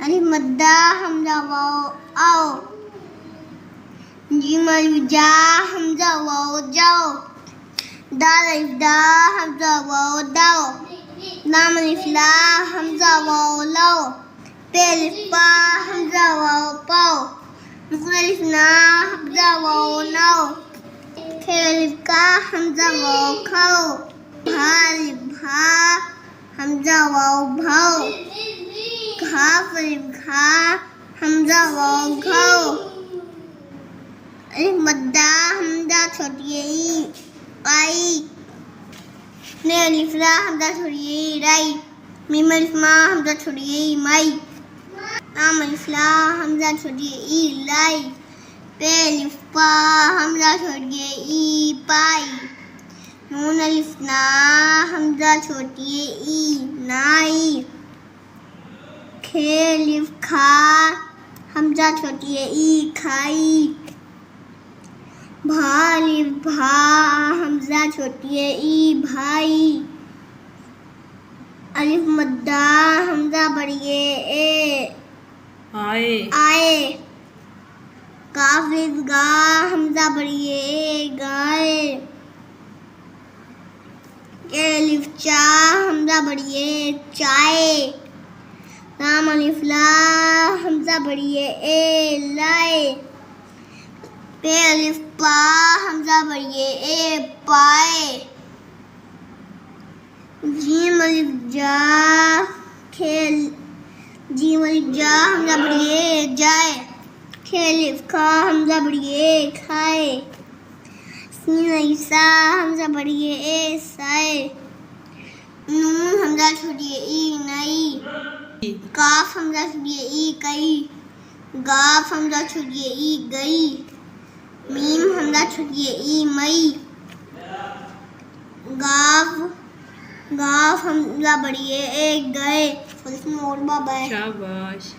अलिफ मद्दा हमजा वाओ आओ। जीम अलिफ जा हमजा वाओ जाओ। दाल अलिफ दा हमजा वाओ दाओ। लाम अलिफ ला हमजा वाओ लाओ। पे अलिफ पा हमजा वाओ पाओ। नुन अलिफ ना हमजा वाओ नाओ। खे अलिफ का हमजा वाओ खाओ। भा अलिफ भा हमजा वाओ भाओ। घाफ अलिफ घा हमजा वाओ घाओ। अलिफ मद्दा हमजा छोटी ई आई। ने अलिफ ला हमजा छोटी ई राई। मीम अलिफ मा हमजा छोटी ई माई। लाम अलिफ ला हमजा छोटी ई लाई। पे अलिफ पा हमजा छोटी ई पाई। नून अलिफ ना हमजा छोटी ई नाई। खे अलिफ खा हमजा छोटी ई खाई। भा अलिफ भा हमजा छोटी ई भाई। अलिफ मद्दा हमजा बड़ी ए आए आए। काफ अलिफ गा हमजा बड़ी ए गाए। के अलिफ चा हमजा बड़ी ए चाय। लाम अलिफ ला हमजा बड़ी ए लाए। पे अलिफ पा हमजा बड़ी ए पाए। जीम अलिफ जा खेल जीम अलिफ जा हमजा बड़ी ए जाए। खे अलिफ खा हमजा बड़ी ए खाए। सीन अलिफ सा हमजा बड़ी ए साए। नून हमजा छोटी ई नई। काफ हमजा छोटी ई कई। गाफ हमजा छोटी ई गई। मीम हमजा छोटी ई मई। गाफ हमजा बड़ी ए गए। शाबाश।